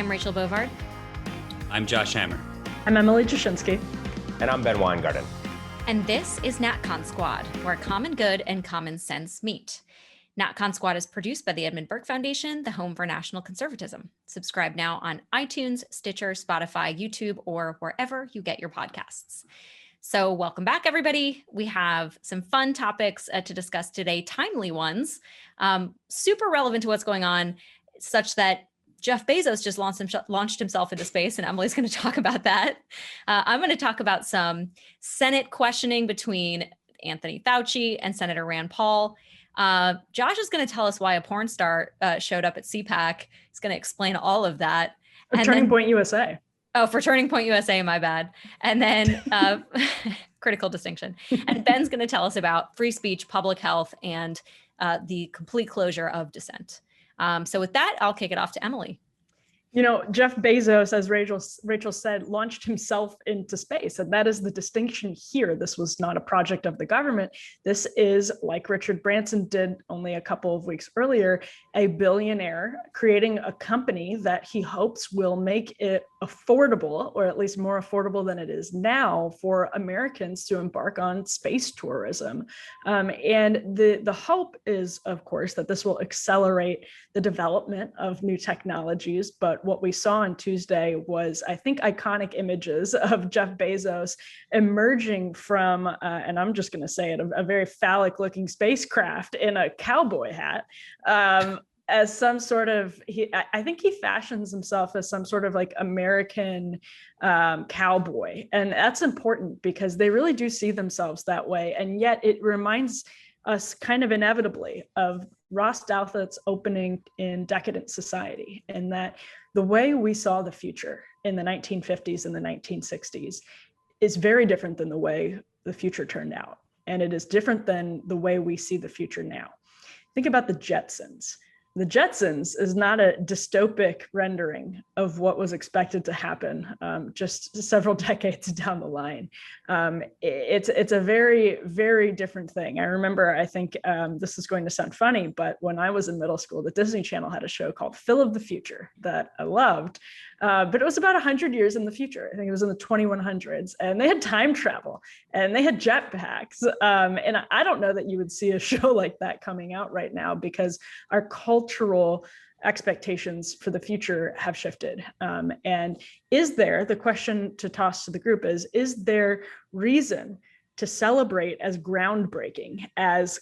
I'm Rachel Bovard. I'm Josh Hammer. I'm Emily Jashinsky. And I'm Ben Weingarten. And this is NatCon Squad, where common good and common sense meet. NatCon Squad is produced by the Edmund Burke Foundation, the home for national conservatism. Subscribe now on iTunes, Stitcher, Spotify, YouTube, or wherever you get your podcasts. So welcome back, everybody. We have some fun topics to discuss today, timely ones, super relevant to what's going on, such that Jeff Bezos just launched himself into space, and Emily's going to talk about that. I'm going to talk about some Senate questioning between Anthony Fauci and Senator Rand Paul. Josh is going to tell us why a porn star showed up at CPAC. He's going to explain all of that. For Turning Point USA. Oh, for Turning Point USA, my bad. And then critical distinction. And Ben's going to tell us about free speech, public health, and the complete closure of dissent. So with that, I'll kick it off to Emily. You know, Jeff Bezos, as Rachel said, launched himself into space. And that is the distinction here. This was not a project of the government. This is, like Richard Branson did only a couple of weeks earlier, a billionaire creating a company that he hopes will make it affordable, or at least more affordable than it is now, for Americans to embark on space tourism. And the hope is, of course, that this will accelerate the development of new technologies. But what we saw on Tuesday was, I think, iconic images of Jeff Bezos emerging from, and I'm just going to say it, a very phallic looking spacecraft in a cowboy hat. As some sort of, I think he fashions himself as some sort of like American cowboy. And that's important because they really do see themselves that way. And yet it reminds us kind of inevitably of Ross Douthat's opening in Decadent Society, and that the way we saw the future in the 1950s and the 1960s is very different than the way the future turned out. And it is different than the way we see the future now. Think about the Jetsons. The Jetsons is not a dystopic rendering of what was expected to happen just several decades down the line. It's a very, very different thing. I remember, I think this is going to sound funny, but when I was in middle school, the Disney Channel had a show called Phil of the Future that I loved. But it was about 100 years in the future. I think it was in the 2100s, and they had time travel and they had jetpacks. And I don't know that you would see a show like that coming out right now, because our cultural expectations for the future have shifted. And the question to toss to the group is there reason to celebrate as groundbreaking, as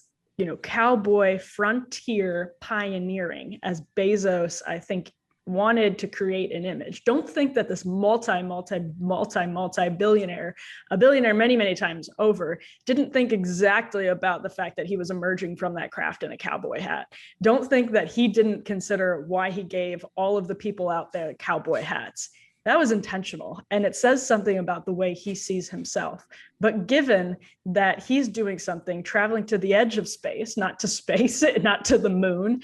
cowboy frontier pioneering, as Bezos, I think, wanted to create an image? Don't think that this multi-billionaire, a billionaire many, many times over, didn't think exactly about the fact that he was emerging from that craft in a cowboy hat. Don't think that he didn't consider why he gave all of the people out there cowboy hats. That was intentional, and it says something about the way he sees himself. But given that he's doing something, traveling to the edge of space, not to space, not to the moon,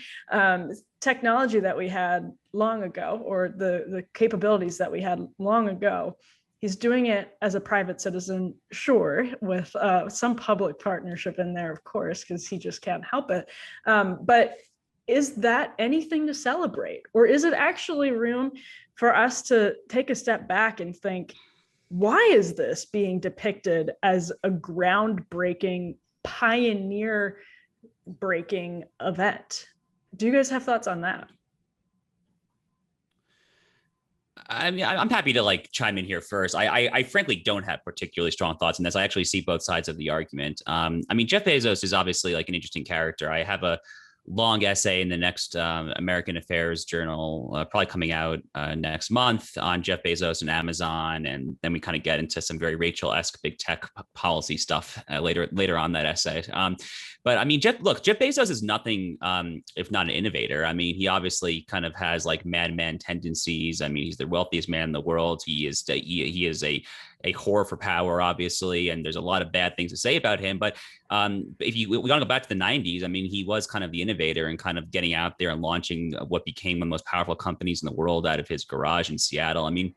technology that we had long ago, or the capabilities that we had long ago, he's doing it as a private citizen, sure, with some public partnership in there, of course, because he just can't help it. But is that anything to celebrate? Or is it actually room for us to take a step back and think, why is this being depicted as a groundbreaking, pioneer-breaking event? Do you guys have thoughts on that? I mean, I'm happy to chime in here first. I frankly don't have particularly strong thoughts on this. I actually see both sides of the argument. I mean, Jeff Bezos is obviously an interesting character. I have a long essay in the next American Affairs journal, probably coming out next month, on Jeff Bezos and Amazon, and then we kind of get into some very Rachel-esque big tech policy stuff later on that essay. But I mean, Jeff Bezos is nothing if not an innovator. I mean, he obviously kind of has madman tendencies. I mean, he's the wealthiest man in the world. He is a whore for power, obviously, and there's a lot of bad things to say about him. But we want to go back to the 90s. I mean, he was kind of the innovator and kind of getting out there and launching what became one of the most powerful companies in the world out of his garage in Seattle. I mean,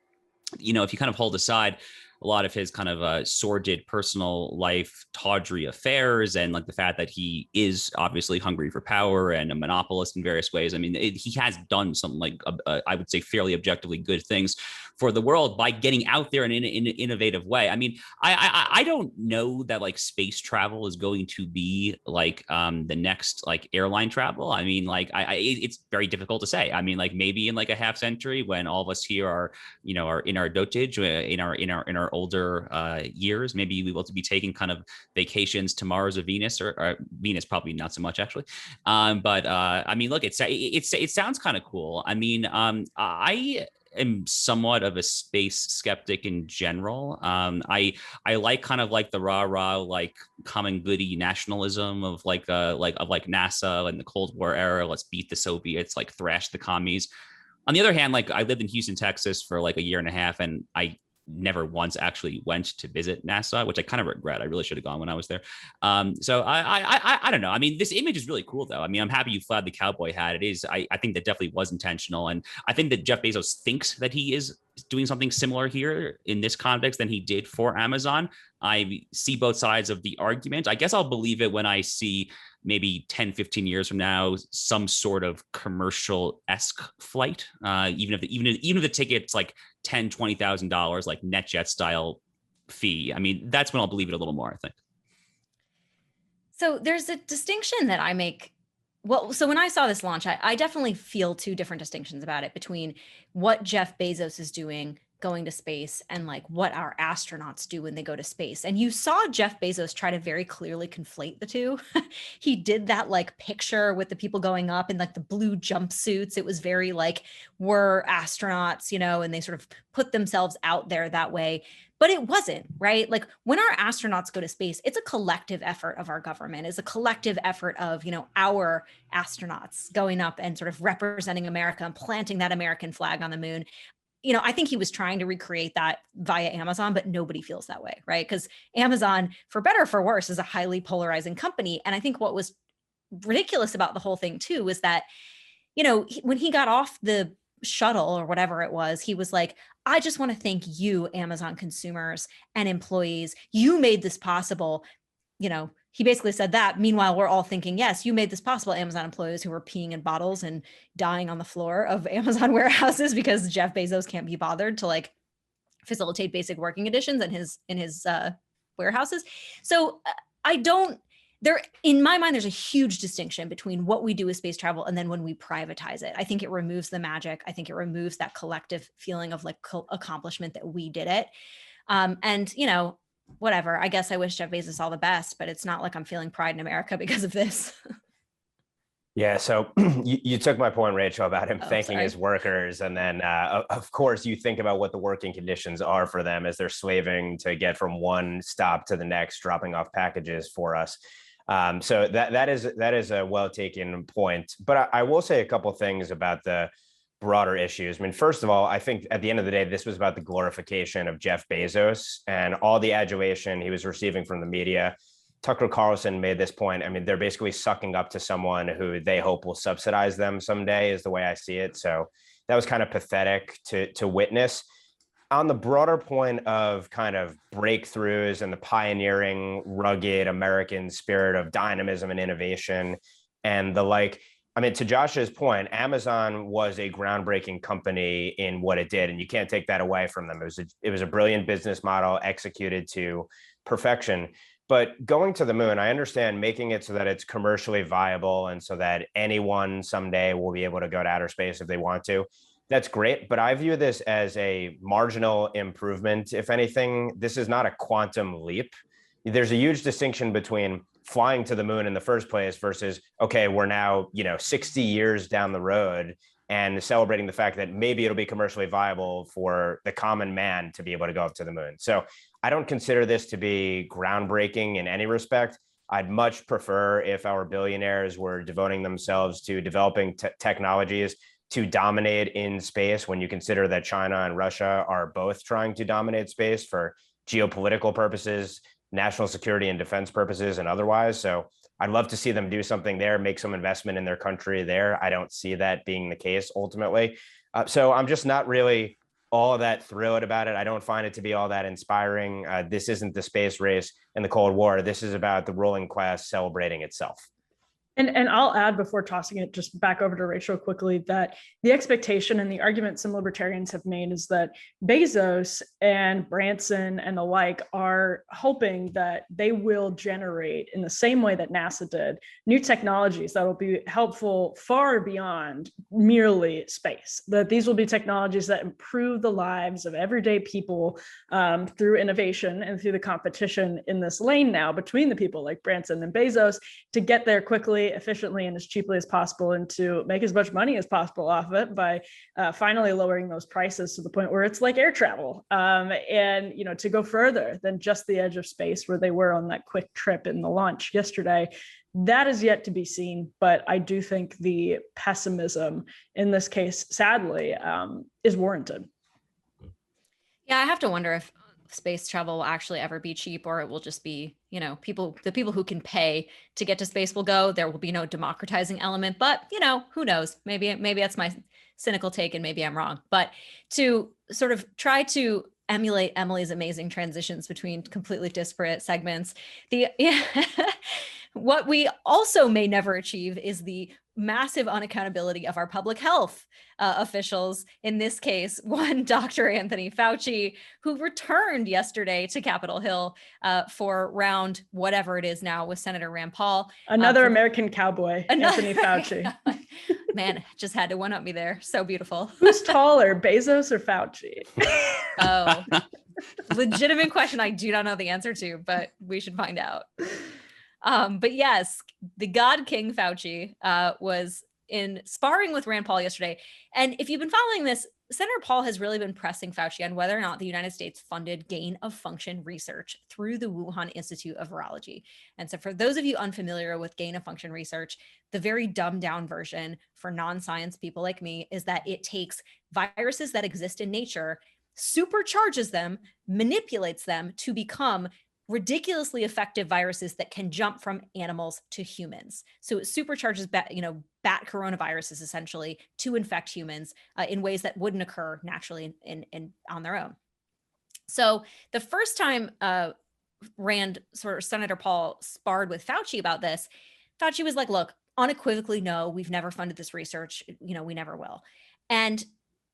if you kind of hold aside a lot of his kind of sordid personal life, tawdry affairs, and like the fact that he is obviously hungry for power and a monopolist in various ways. I mean, he has done something like, I would say, fairly objectively good things for the world by getting out there in an innovative way. I mean, I don't know that like space travel is going to be like the next like airline travel. I mean, like it's very difficult to say. I mean, like maybe in like a half century when all of us here are in our dotage, in our older years, maybe we will be taking kind of vacations to Mars or Venus, or Venus probably not so much actually. But I mean, look, it sounds kind of cool. I mean, I am somewhat of a space skeptic in general. I like kind of like the rah like common goody nationalism of like NASA and the Cold War era. Let's beat the Soviets, like thrash the commies. On the other hand, like I lived in Houston, Texas for like a year and a half, and I never once actually went to visit NASA, which I kind of regret. I really should have gone when I was there. So I don't know. I mean, this image is really cool, though. I mean, I'm happy you flagged the cowboy hat. It is. I think that definitely was intentional, and I think that Jeff Bezos thinks that he is doing something similar here in this context than he did for Amazon. I see both sides of the argument. I guess I'll believe it when I see maybe 10, 15 years from now, some sort of commercial-esque flight, even if the ticket's like $10,000, $20,000, like NetJet style fee. I mean, that's when I'll believe it a little more, I think. So there's a distinction that I make. Well, so when I saw this launch, I definitely feel two different distinctions about it between what Jeff Bezos is doing going to space and like what our astronauts do when they go to space. And you saw Jeff Bezos try to very clearly conflate the two. He did that like picture with the people going up in like the blue jumpsuits. It was very like, we're astronauts, and they sort of put themselves out there that way. But it wasn't, right? Like when our astronauts go to space, it's a collective effort of our government. It's a collective effort of, our astronauts going up and sort of representing America and planting that American flag on the moon. I think he was trying to recreate that via Amazon, but nobody feels that way, right? Because Amazon, for better or for worse, is a highly polarizing company. And I think what was ridiculous about the whole thing too was that, when he got off the shuttle or whatever it was, he was like, I just want to thank you, Amazon consumers and employees. You made this possible. He basically said that. Meanwhile, we're all thinking, yes, you made this possible, Amazon employees who were peeing in bottles and dying on the floor of Amazon warehouses because Jeff Bezos can't be bothered to like facilitate basic working conditions in his warehouses. So in my mind, there's a huge distinction between what we do with space travel and then when we privatize it. I think it removes the magic. I think it removes that collective feeling of like accomplishment that we did it. And whatever. I guess I wish Jeff Bezos all the best, but it's not like I'm feeling pride in America because of this. Yeah, so you took my point, Rachel, about him thanking his workers. And then, of course, you think about what the working conditions are for them as they're slaving to get from one stop to the next, dropping off packages for us. So that is a well-taken point. But I will say a couple of things about the broader issues. I mean, first of all, I think at the end of the day, this was about the glorification of Jeff Bezos and all the adulation he was receiving from the media. Tucker Carlson made this point. I mean, they're basically sucking up to someone who they hope will subsidize them someday is the way I see it. So that was kind of pathetic to witness. On the broader point of kind of breakthroughs and the pioneering, rugged American spirit of dynamism and innovation and the like, I mean, to Josh's point, Amazon was a groundbreaking company in what it did, and you can't take that away from them. It was a brilliant business model executed to perfection. But going to the moon, I understand making it so that it's commercially viable and so that anyone someday will be able to go to outer space if they want to. That's great, but I view this as a marginal improvement. If anything, this is not a quantum leap. There's a huge distinction between flying to the moon in the first place versus, okay, we're now, 60 years down the road and celebrating the fact that maybe it'll be commercially viable for the common man to be able to go up to the moon. So I don't consider this to be groundbreaking in any respect. I'd much prefer if our billionaires were devoting themselves to developing technologies to dominate in space when you consider that China and Russia are both trying to dominate space for geopolitical purposes, national security and defense purposes and otherwise. So I'd love to see them do something there, make some investment in their country there. I don't see that being the case ultimately. So I'm just not really all that thrilled about it. I don't find it to be all that inspiring. This isn't the space race in the Cold War. This is about the ruling class celebrating itself. And I'll add, before tossing it just back over to Rachel quickly, that the expectation and the argument some libertarians have made is that Bezos and Branson and the like are hoping that they will generate, in the same way that NASA did, new technologies that will be helpful far beyond merely space. That these will be technologies that improve the lives of everyday people through innovation and through the competition in this lane now between the people like Branson and Bezos to get there quickly, efficiently, and as cheaply as possible, and to make as much money as possible off of it by finally lowering those prices to the point where it's like air travel, and to go further than just the edge of space where they were on that quick trip in the launch yesterday. That is yet to be seen, but I do think the pessimism in this case, sadly, is warranted. Yeah, I have to wonder if space travel will actually ever be cheap, or it will just be, the people who can pay to get to space will go. There will be no democratizing element, but who knows? Maybe that's my cynical take, and maybe I'm wrong. But to sort of try to emulate Emily's amazing transitions between completely disparate segments, what we also may never achieve is the massive unaccountability of our public health officials. In this case, one Dr. Anthony Fauci, who returned yesterday to Capitol Hill for round whatever it is now with Senator Rand Paul. Another American cowboy, Anthony Fauci. Man, just had to one-up me there. So beautiful. Who's taller, Bezos or Fauci? Oh, legitimate question I do not know the answer to, but we should find out. But yes, the God King Fauci was in sparring with Rand Paul yesterday. And if you've been following this, Senator Paul has really been pressing Fauci on whether or not the United States funded gain of function research through the Wuhan Institute of Virology. And so for those of you unfamiliar with gain of function research, the very dumbed down version for non-science people like me is that it takes viruses that exist in nature, supercharges them, manipulates them to become ridiculously effective viruses that can jump from animals to humans. So it supercharges bat coronaviruses essentially to infect humans in ways that wouldn't occur naturally in on their own. So the first time Senator Paul sparred with Fauci about this, Fauci was like, look, unequivocally, no, we've never funded this research. We never will. And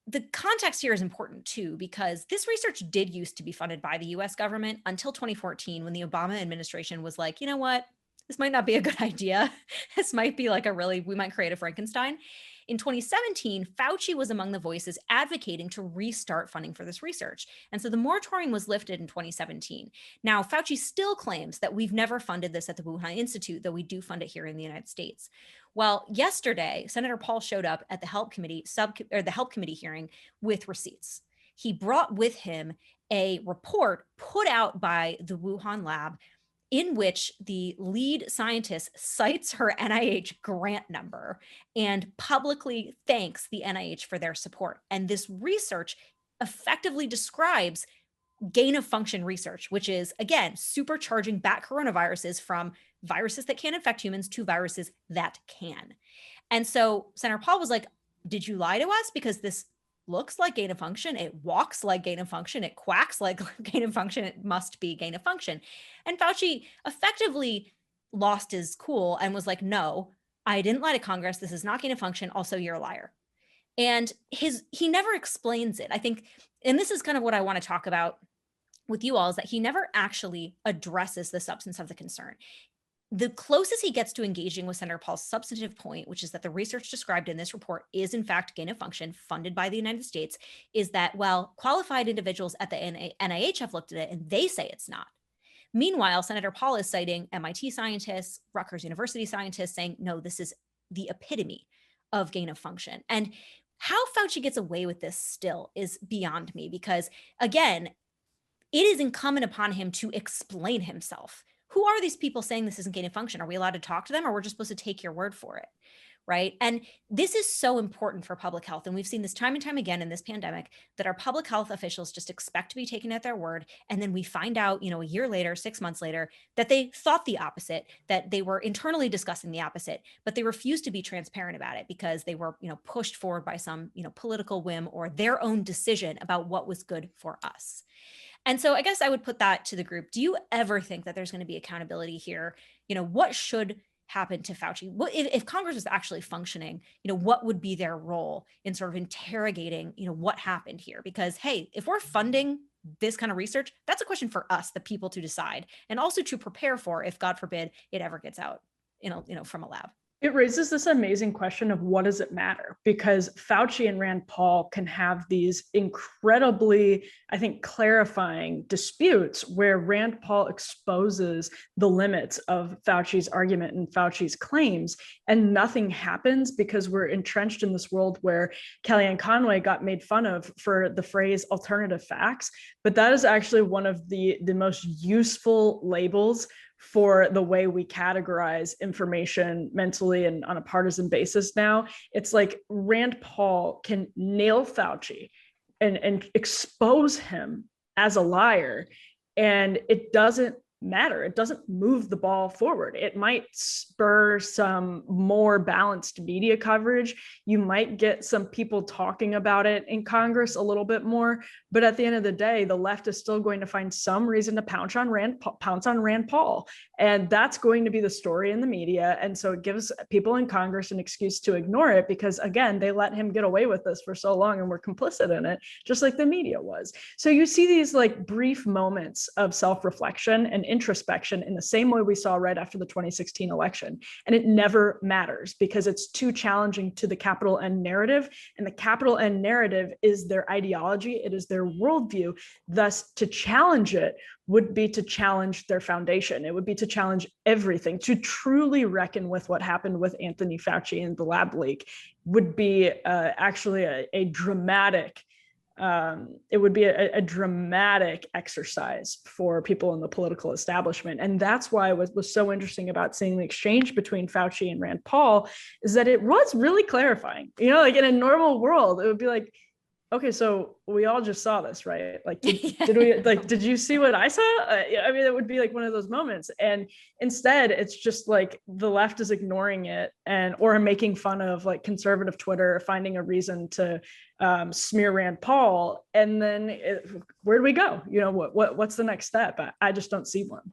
the context here is important too, because this research did used to be funded by the US government until 2014, when the Obama administration was like, you know what, this might not be a good idea. This might be like we might create a Frankenstein. In 2017, Fauci was among the voices advocating to restart funding for this research. And so the moratorium was lifted in 2017. Now, Fauci still claims that we've never funded this at the Wuhan Institute, though we do fund it here in the United States. Well, yesterday, Senator Paul showed up at the Help Committee hearing with receipts. He brought with him a report put out by the Wuhan lab in which the lead scientist cites her NIH grant number and publicly thanks the NIH for their support. And this research effectively describes gain of function research, which is, again, supercharging bat coronaviruses from viruses that can't infect humans to viruses that can. And so Senator Paul was like, did you lie to us? Because this looks like gain of function. It walks like gain of function. It quacks like gain of function. It must be gain of function. And Fauci effectively lost his cool and was like, no, I didn't lie to Congress. This is not gain of function. Also, you're a liar. And he never explains it. I think, and this is kind of what I want to talk about with you all, is that he never actually addresses the substance of the concern. The closest he gets to engaging with Senator Paul's substantive point, which is that the research described in this report is in fact gain of function funded by the United States, is that, well, qualified individuals at the NIH have looked at it and they say it's not. Meanwhile, Senator Paul is citing MIT scientists, Rutgers University scientists saying, no, this is the epitome of gain of function. And how Fauci gets away with this still is beyond me, because again, it is incumbent upon him to explain himself. Who are these people saying this isn't gain of function? Are we allowed to talk to them, or we're just supposed to take your word for it? right? And this is so important for public health. And we've seen this time and time again in this pandemic, that our public health officials just expect to be taken at their word. And then we find out, a year later, 6 months later, that they thought the opposite, that they were internally discussing the opposite, but they refused to be transparent about it because they were, pushed forward by some, political whim or their own decision about what was good for us. And so I guess I would put that to the group. Do you ever think that there's going to be accountability here? What should happen to Fauci? What if Congress was actually functioning, what would be their role in sort of interrogating, what happened here? Because, hey, if we're funding this kind of research, that's a question for us, the people, to decide, and also to prepare for if, God forbid, it ever gets out, from a lab. It raises this amazing question of what does it matter? Because Fauci and Rand Paul can have these incredibly, I think, clarifying disputes where Rand Paul exposes the limits of Fauci's argument and Fauci's claims, and nothing happens because we're entrenched in this world where Kellyanne Conway got made fun of for the phrase alternative facts. But that is actually one of the most useful labels for the way we categorize information mentally and on a partisan basis now. It's like Rand Paul can nail Fauci and expose him as a liar, and it doesn't matter. It doesn't move the ball forward. It might spur some more balanced media coverage. You might get some people talking about it in Congress a little bit more, but at the end of the day, the left is still going to find some reason to pounce on Rand Paul. And that's going to be the story in the media. And so it gives people in Congress an excuse to ignore it because, again, they let him get away with this for so long and were complicit in it, just like the media was. So you see these like brief moments of self-reflection and introspection in the same way we saw right after the 2016 election. And it never matters because it's too challenging to the capital N narrative. And the capital N narrative is their ideology. It is their worldview. Thus, to challenge it would be to challenge their foundation. It would be to challenge everything. To truly reckon with what happened with Anthony Fauci and the lab leak would be actually a dramatic, it would be a dramatic exercise for people in the political establishment. And that's why what was so interesting about seeing the exchange between Fauci and Rand Paul is that it was really clarifying. Like in a normal world, it would be like, okay, so we all just saw this, right? Like, did you see what I saw? I mean, it would be like one of those moments. And instead, it's just like the left is ignoring it or making fun of like conservative Twitter, finding a reason to smear Rand Paul. And then where do we go? What's the next step? I just don't see one.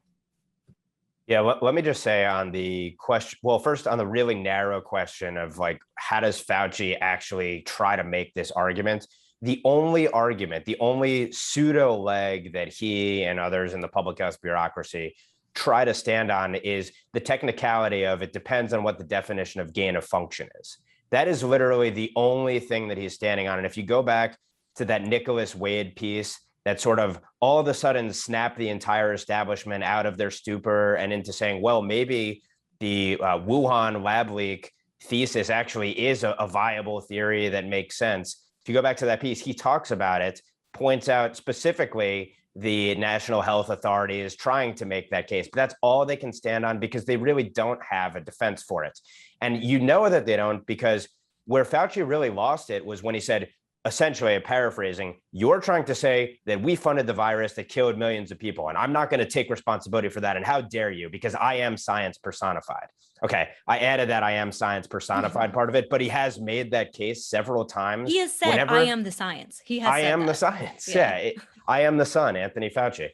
Yeah, let me just say on the question, well, first on the really narrow question of like, how does Fauci actually try to make this argument? The only argument, the only pseudo leg that he and others in the public health bureaucracy try to stand on is the technicality of it depends on what the definition of gain of function is. That is literally the only thing that he's standing on. And if you go back to that Nicholas Wade piece that sort of all of a sudden snapped the entire establishment out of their stupor and into saying, well, maybe the Wuhan lab leak thesis actually is a viable theory that makes sense. If you go back to that piece, he talks about it, points out specifically the National Health Authority is trying to make that case, but that's all they can stand on because they really don't have a defense for it. And you know that they don't because where Fauci really lost it was when he said, essentially, paraphrasing, you're trying to say that we funded the virus that killed millions of people, and I'm not going to take responsibility for that. And how dare you? Because I am science personified. Okay, I added that I am science personified part of it, but he has made that case several times. He has said, I am the science. He has said the science. Yeah, I am the sun, Anthony Fauci.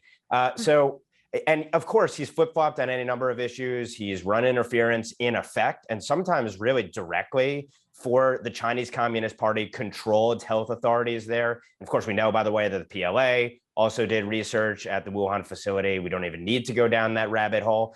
And of course, he's flip-flopped on any number of issues. He's run interference in effect, and sometimes really directly for the Chinese Communist Party controlled health authorities there. And of course, we know, by the way, that the PLA also did research at the Wuhan facility. We don't even need to go down that rabbit hole.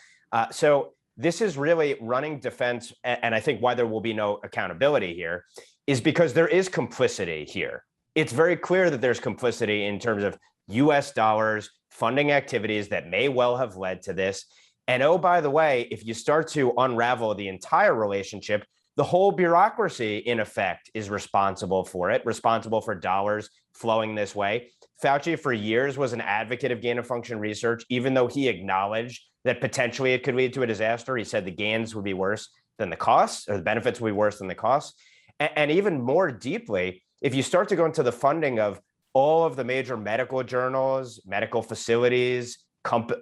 So this is really running defense. And I think why there will be no accountability here is because there is complicity here. It's very clear that there's complicity in terms of US dollars funding activities that may well have led to this. And oh, by the way, if you start to unravel the entire relationship, the whole bureaucracy, in effect, is responsible for it, responsible for dollars flowing this way. Fauci, for years, was an advocate of gain of function research, even though he acknowledged that potentially it could lead to a disaster. He said the gains would be worse than the costs, or the benefits will be worse than the costs. And even more deeply, if you start to go into the funding of all of the major medical journals, medical facilities,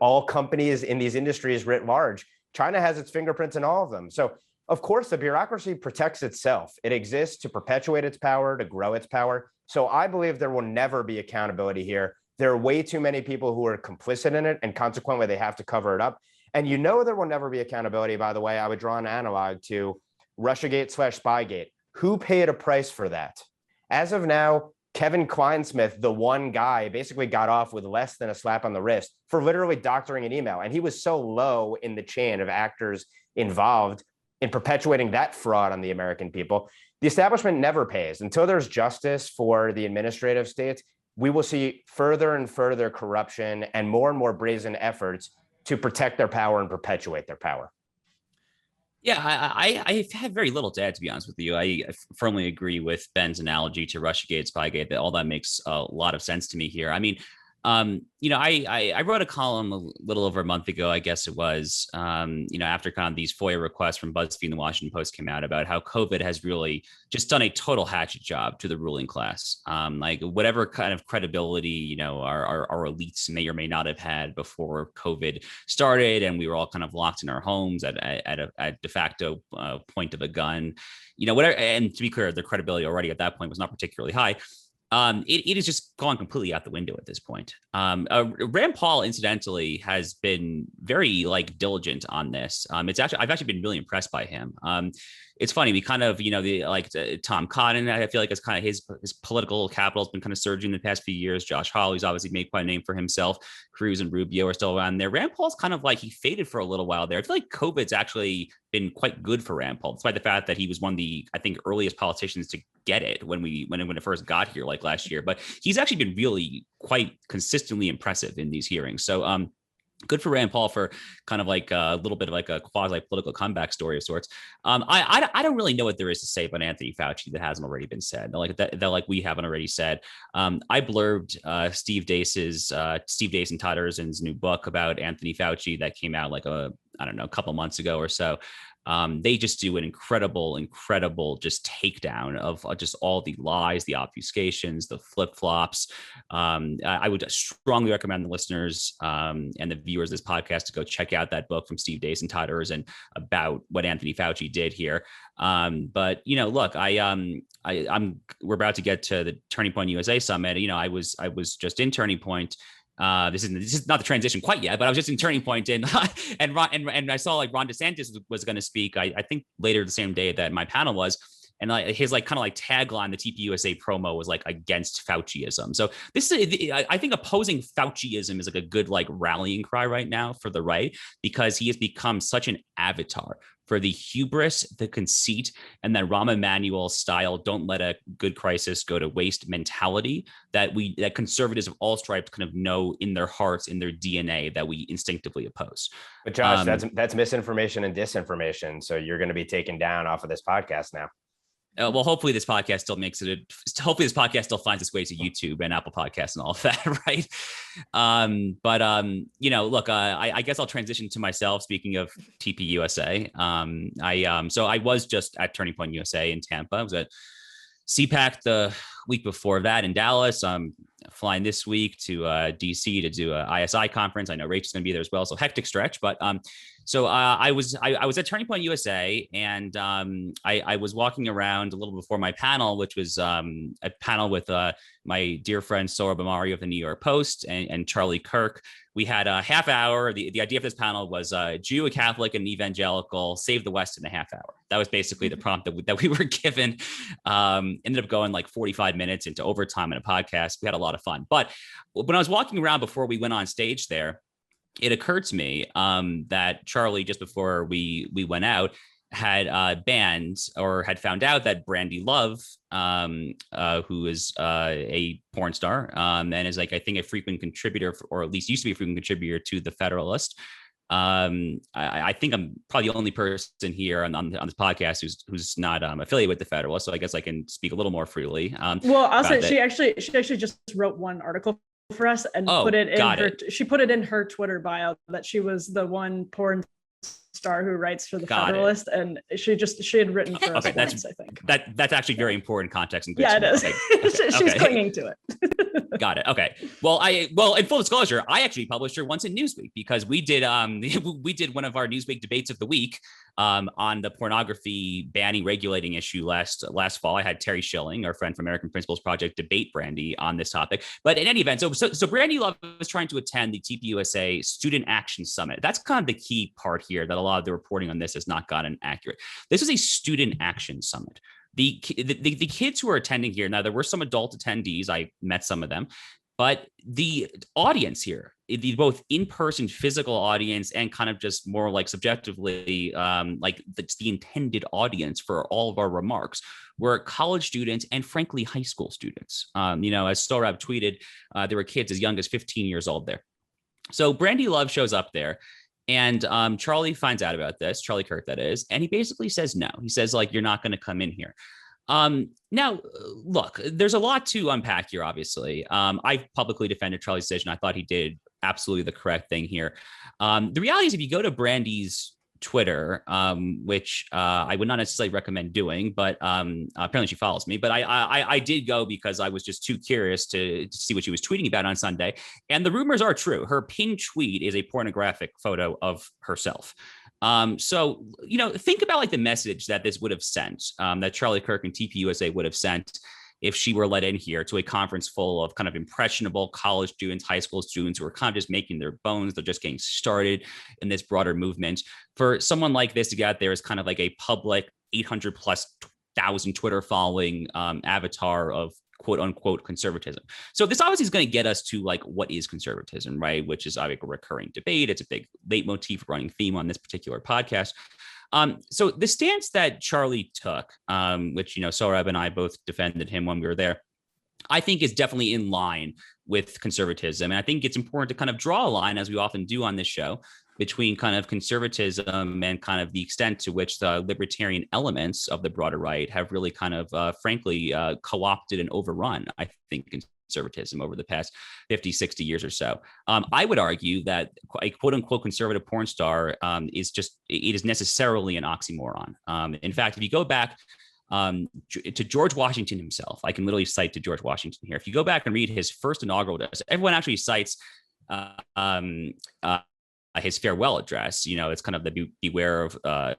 all companies in these industries writ large, China has its fingerprints in all of them. So of course, the bureaucracy protects itself. It exists to perpetuate its power, to grow its power. So I believe there will never be accountability here. There are way too many people who are complicit in it, and consequently, they have to cover it up. And you know there will never be accountability, by the way. I would draw an analog to Russiagate/Spygate. Who paid a price for that? As of now, Kevin Kleinsmith, the one guy, basically got off with less than a slap on the wrist for literally doctoring an email. And he was so low in the chain of actors involved in perpetuating that fraud on the American people. The establishment never pays. Until there's justice for the administrative states, we will see further and further corruption and more brazen efforts to protect their power and perpetuate their power. Yeah, I have very little to add, to be honest with you. I firmly agree with Ben's analogy to Russiagate, Spygate, that all that makes a lot of sense to me here. I mean, I wrote a column a little over a month ago, I guess it was, after kind of these FOIA requests from BuzzFeed and the Washington Post came out about how COVID has really just done a total hatchet job to the ruling class. Like whatever kind of credibility, our elites may or may not have had before COVID started, and we were all kind of locked in our homes at a de facto point of a gun, whatever. And to be clear, their credibility already at that point was not particularly high. It has just gone completely out the window at this point. Rand Paul, incidentally, has been very diligent on this. I've actually been really impressed by him. It's funny, we kind of, Tom Cotton, I feel like it's kind of his political capital has been kind of surging in the past few years. Josh Hawley's obviously made quite a name for himself. Cruz and Rubio are still around there. Rand Paul's kind of he faded for a little while there. I feel like COVID's actually been quite good for Rand Paul, despite the fact that he was one of the, I think, earliest politicians to get it when it first got here, last year. But he's actually been really quite consistently impressive in these hearings. So good for Rand Paul for kind of a little bit of a quasi-political comeback story of sorts. I don't really know what there is to say about Anthony Fauci that hasn't already been said, that we haven't already said. I blurbed Steve Deace and Todd Erzin's new book about Anthony Fauci that came out a couple months ago or so. They just do an incredible just takedown of just all the lies, the obfuscations, the flip-flops. I would strongly recommend the listeners and the viewers of this podcast to go check out that book from Steve Deace and Todd Erzin about what Anthony Fauci did here. But look, we're about to get to the Turning Point USA Summit. I was just in Turning Point. This is not the transition quite yet, but I was just in Turning Point and I saw Ron DeSantis was going to speak. I think later the same day that my panel was, and his tagline, the TPUSA promo was against Fauciism. So this is, I think opposing Fauciism is a good rallying cry right now for the right, because he has become such an avatar for the hubris, the conceit, and that Rahm Emanuel style, don't let a good crisis go to waste mentality that conservatives of all stripes kind of know in their hearts, in their DNA, that we instinctively oppose. But Josh, that's misinformation and disinformation. So you're going to be taken down off of this podcast now. Well, hopefully this podcast still hopefully this podcast still finds its way to YouTube and Apple Podcasts and all of that, right? Look, I guess I'll transition to myself. Speaking of TPUSA, so I was just at Turning Point USA in Tampa. I was at CPAC the week before that in Dallas. I'm flying this week to DC to do a ISI conference. I know Rachel's going to be there as well, so hectic stretch. But so I was at Turning Point USA, and I was walking around a little before my panel, which was a panel with my dear friend Sohrab Ahmari of the New York Post and Charlie Kirk. We had a half hour. The idea of this panel was Jew, a Catholic, and evangelical, save the West in a half hour. That was basically the prompt that we were given. Ended up going 45 minutes into overtime in a podcast. We had a lot of fun. But when I was walking around before we went on stage there, it occurred to me that Charlie, just before we went out, had banned or had found out that Brandy Love, who is a porn star and is I think a frequent contributor, or at least used to be a frequent contributor to The Federalist. I think I'm probably the only person here on this podcast who's not affiliated with The Federalist, so I guess I can speak a little more freely. Well, I'll say she actually just wrote one article for us and put it in she put it in her Twitter bio that she was the one porn Pornstar who writes for the Got Federalist, and she had written for us Okay, once, I think. That's actually very important context and good Yeah, to it know. is. Okay, She's okay. clinging to it. Got it. Okay. Well, in full disclosure, I actually published her once in Newsweek because we did one of our Newsweek debates of the week on the pornography banning regulating issue last fall. I had Terry Schilling, our friend from American Principles Project, debate Brandy on this topic. But in any event, so Brandy Love is trying to attend the TPUSA Student Action Summit. That's kind of the key part here that a lot of the reporting on this has not gotten accurate. This is a student action summit. The kids who are attending here, now there were some adult attendees, I met some of them, but the audience here, the both in-person physical audience and kind of just more like subjectively, like the intended audience for all of our remarks were college students and frankly, high school students. As Sorab tweeted, there were kids as young as 15 years old there. So Brandy Love shows up there. And Charlie finds out about this, Charlie Kirk, that is, and he basically says no. He says, like, you're not going to come in here. Now, look, there's a lot to unpack here, obviously. I publicly defended Charlie's decision. I thought he did absolutely the correct thing here. The reality is, if you go to Brandy's Twitter, which I would not necessarily recommend doing, but apparently she follows me. But I did go because I was just too curious to see what she was tweeting about on Sunday. And the rumors are true. Her pinned tweet is a pornographic photo of herself. So, think about like the message that this would have sent, that Charlie Kirk and TPUSA would have sent if she were let in here to a conference full of kind of impressionable college students, high school students who are kind of just making their bones. They're just getting started in this broader movement. For someone like this to get out there as kind of like a public 800,000+ Twitter following avatar of quote unquote conservatism. So this obviously is going to get us to like, what is conservatism, right? Which is like a recurring debate. It's a big leitmotif running theme on this particular podcast. So the stance that Charlie took, which, Sorab and I both defended him when we were there, I think is definitely in line with conservatism. And I think it's important to kind of draw a line, as we often do on this show, between kind of conservatism and kind of the extent to which the libertarian elements of the broader right have really kind of, frankly, co-opted and overrun, I think, conservatism over the past 50, 60 years or so. I would argue that a quote unquote conservative porn star is necessarily an oxymoron. In fact, if you go back to George Washington himself, I can literally cite to George Washington here. If you go back and read his first inaugural address, everyone actually cites his farewell address. It's kind of the beware of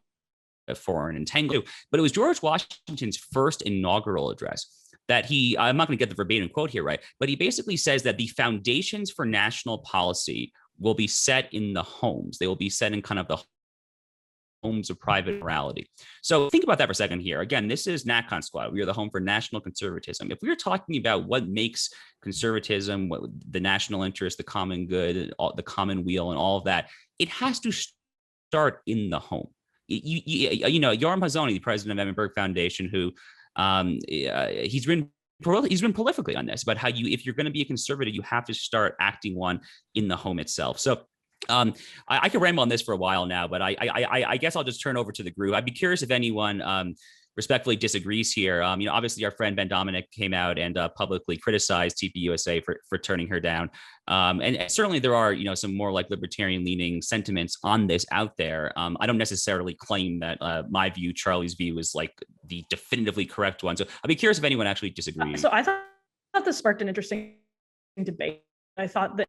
foreign entanglement. But it was George Washington's first inaugural address that I'm not going to get the verbatim quote here, right? But he basically says that the foundations for national policy will be set in the homes. They will be set in kind of the homes of private morality. So think about that for a second here. Again, this is NatCon Squad. We are the home for national conservatism. If we are talking about what makes conservatism, what the national interest, the common good, the common weal, and all of that, it has to start in the home. Yoram Hazony, the president of Edmund Burke Foundation, who he's been prolifically on this about how if you're going to be a conservative, you have to start acting one in the home itself. So I could ramble on this for a while now, but I guess I'll just turn over to the group. I'd be curious if anyone respectfully disagrees here. Obviously our friend Ben Dominic came out and publicly criticized TPUSA for turning her down. And certainly there are, some more like libertarian leaning sentiments on this out there. I don't necessarily claim that my view, Charlie's view, is like the definitively correct one. So I'd be curious if anyone actually disagrees. So I thought this sparked an interesting debate. I thought that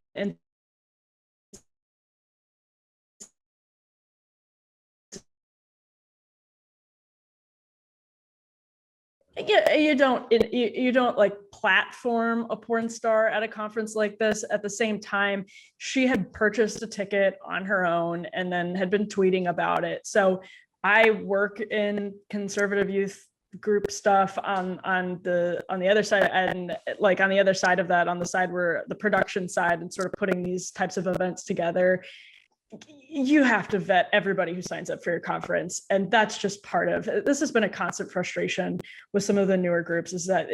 you don't like platform a porn star at a conference like this. At the same time, she had purchased a ticket on her own and then had been tweeting about it. So I work in conservative youth group stuff on the other side, and like on the other side of that, on the side where the production side and sort of putting these types of events together, you have to vet everybody who signs up for your conference. And that's just part of it. This has been a constant frustration with some of the newer groups, is that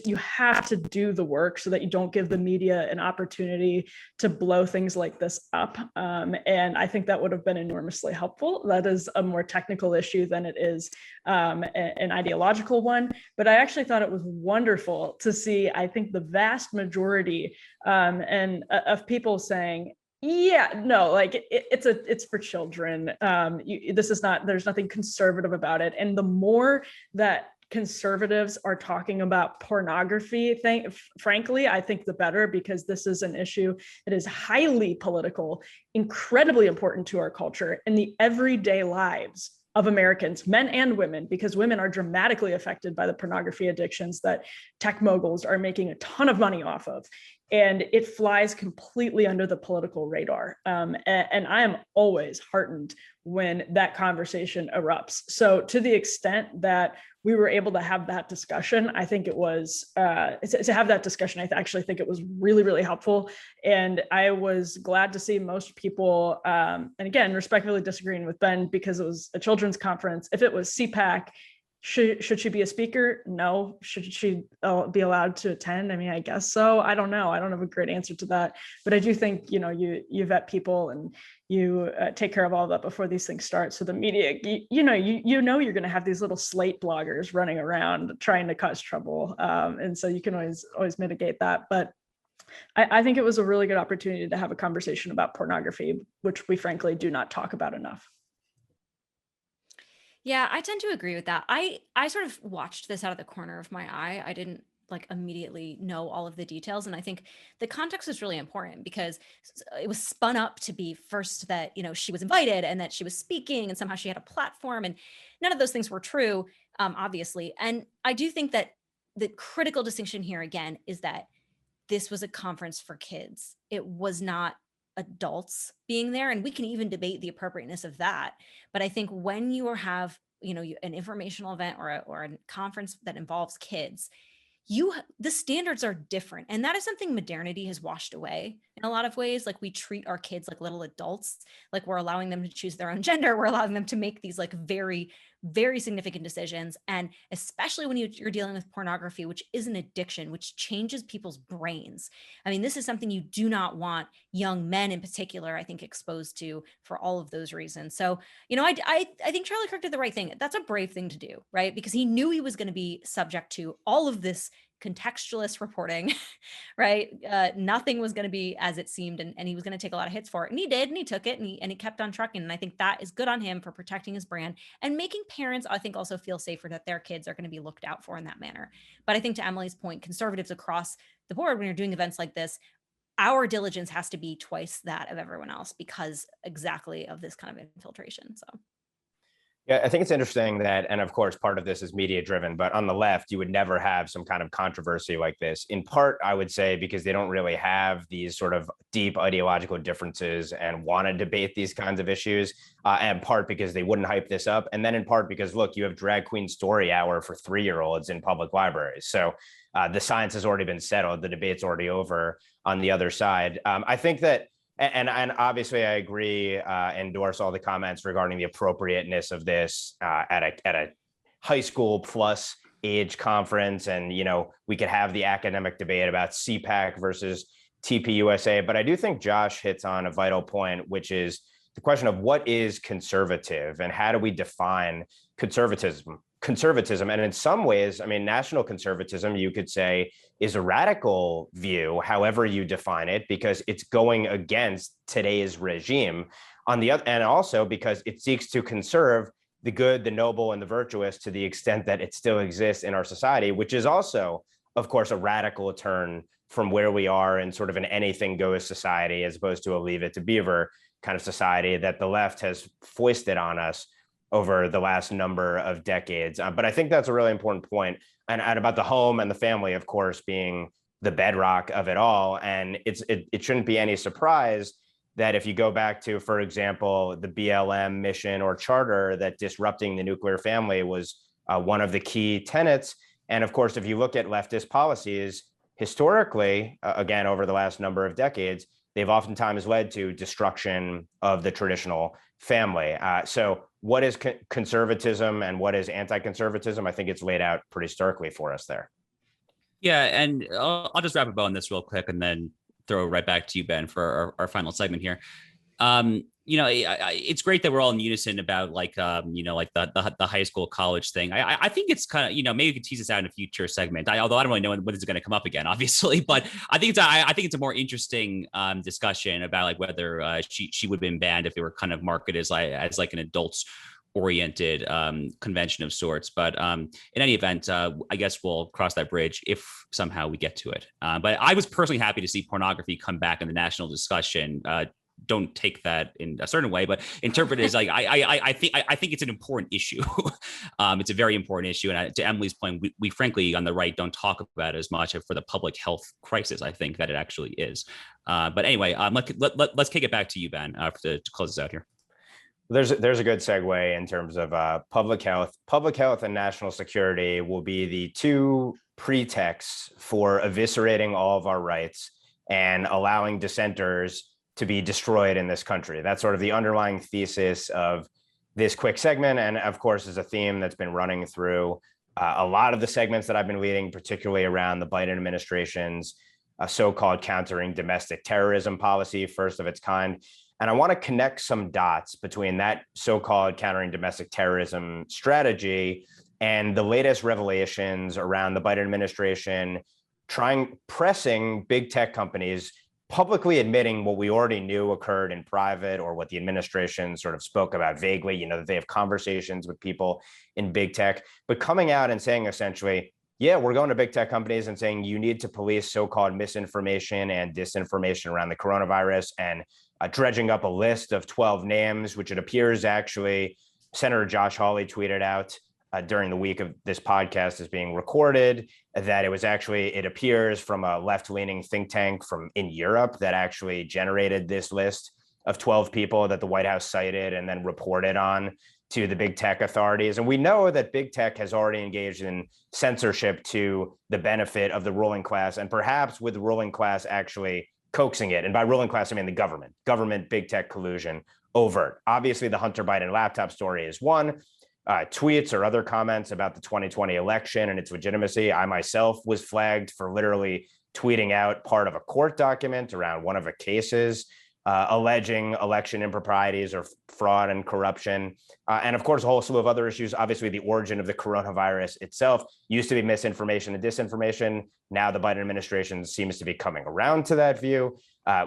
you have to do the work so that you don't give the media an opportunity to blow things like this up. And I think that would have been enormously helpful. That is a more technical issue than it is an ideological one. But I actually thought it was wonderful to see, I think, the vast majority of people saying, Yeah, no, like it's for children. This is not, there's nothing conservative about it. And the more that conservatives are talking about pornography, frankly, I think the better, because this is an issue that is highly political, incredibly important to our culture and the everyday lives of Americans, men and women, because women are dramatically affected by the pornography addictions that tech moguls are making a ton of money off of. And it flies completely under the political radar. And I am always heartened when that conversation erupts. So to the extent that we were able to have that discussion, I think it was, to have that discussion, I actually think it was really, really helpful. And I was glad to see most people, and again, respectfully disagreeing with Ben because it was a children's conference. If it was CPAC, should she be a speaker? No. Should she be allowed to attend? I mean, I guess so. I don't know. I don't have a great answer to that. But I do think, you vet people and you take care of all of that before these things start. So the media, you're going to have these little slate bloggers running around trying to cause trouble. And so you can always mitigate that. But I think it was a really good opportunity to have a conversation about pornography, which we frankly do not talk about enough. Yeah, I tend to agree with that. I sort of watched this out of the corner of my eye. I didn't immediately know all of the details. And I think the context is really important because it was spun up to be first that, she was invited and that she was speaking and somehow she had a platform, and none of those things were true, obviously. And I do think that the critical distinction here again is that this was a conference for kids. It was not adults being there, and we can even debate the appropriateness of that. But I think when you have, an informational event or a conference that involves kids, the standards are different. And that is something modernity has washed away in a lot of ways. Like, we treat our kids like little adults, like we're allowing them to choose their own gender. We're allowing them to make these very, very significant decisions. And especially when you're dealing with pornography, which is an addiction, which changes people's brains. I mean, this is something you do not want young men in particular, I think, exposed to for all of those reasons. So, I think Charlie Kirk did the right thing. That's a brave thing to do, right? Because he knew he was going to be subject to all of this contextualist reporting, right? Nothing was going to be as it seemed, and he was going to take a lot of hits for it. And he did, and he took it, and he kept on trucking. And I think that is good on him for protecting his brand and making parents, I think, also feel safer that their kids are going to be looked out for in that manner. But I think, to Emily's point, conservatives across the board, when you're doing events like this, our diligence has to be twice that of everyone else because exactly of this kind of infiltration. So. Yeah, I think it's interesting that, and of course, part of this is media driven, but on the left, you would never have some kind of controversy like this. In part, I would say, because they don't really have these sort of deep ideological differences and want to debate these kinds of issues, and in part because they wouldn't hype this up. And then in part because, look, you have drag queen story hour for 3-year-olds in public libraries. So the science has already been settled. The debate's already over on the other side. I think that, and obviously I agree, endorse all the comments regarding the appropriateness of this at a high school plus age conference. And, we could have the academic debate about CPAC versus TPUSA. But I do think Josh hits on a vital point, which is the question of what is conservative and how do we define conservatism. And in some ways, I mean, national conservatism, you could say, is a radical view, however you define it, because it's going against today's regime. On the other, and also because it seeks to conserve the good, the noble, and the virtuous to the extent that it still exists in our society, which is also, of course, a radical turn from where we are in sort of an anything goes society, as opposed to a leave it to beaver kind of society that the left has foisted on us over the last number of decades. But I think that's a really important point. And about the home and the family, of course, being the bedrock of it all. And it shouldn't be any surprise that if you go back to, for example, the BLM mission or charter, that disrupting the nuclear family was one of the key tenets. And of course, if you look at leftist policies, historically, again, over the last number of decades, they've oftentimes led to destruction of the traditional family. So what is conservatism and what is anti-conservatism? I think it's laid out pretty starkly for us there. Yeah, and I'll just wrap a bow on this real quick and then throw it right back to you, Ben, for our final segment here. It's great that we're all in unison about like the high school college thing. I think it's kind of, maybe we could tease this out in a future segment. Although I don't really know when this is going to come up again, obviously, but I think it's a more interesting discussion about like whether she would have been banned if they were kind of marketed as like an adults oriented convention of sorts. But in any event, I guess we'll cross that bridge if somehow we get to it. But I was personally happy to see pornography come back in the national discussion. Don't take that in a certain way, but interpret it as like I think it's an important issue. It's a very important issue, and to Emily's point, we frankly on the right don't talk about it as much for the public health crisis. I think that it actually is. But anyway, let's kick it back to you, Ben, to close this out here. There's a good segue in terms of public health. Public health and national security will be the two pretexts for eviscerating all of our rights and allowing dissenters to be destroyed in this country. That's sort of the underlying thesis of this quick segment. And of course, is a theme that's been running through a lot of the segments that I've been leading, particularly around the Biden administration's so-called countering domestic terrorism policy, first of its kind. And I want to connect some dots between that so-called countering domestic terrorism strategy and the latest revelations around the Biden administration pressing big tech companies, publicly admitting what we already knew occurred in private, or what the administration sort of spoke about vaguely, that they have conversations with people in big tech, but coming out and saying essentially, yeah, we're going to big tech companies and saying you need to police so-called misinformation and disinformation around the coronavirus, and dredging up a list of 12 names, which it appears actually Senator Josh Hawley tweeted out during the week of this podcast is being recorded, that it appears from a left-leaning think tank in Europe that actually generated this list of 12 people that the White House cited and then reported on to the big tech authorities. And we know that big tech has already engaged in censorship to the benefit of the ruling class, and perhaps with the ruling class actually coaxing it. And by ruling class, I mean the government, big tech collusion, overt. Obviously, the Hunter Biden laptop story is one. Tweets or other comments about the 2020 election and its legitimacy. I myself was flagged for literally tweeting out part of a court document around one of the cases alleging election improprieties or fraud and corruption. And of course, a whole slew of other issues. Obviously, the origin of the coronavirus itself used to be misinformation and disinformation. Now the Biden administration seems to be coming around to that view.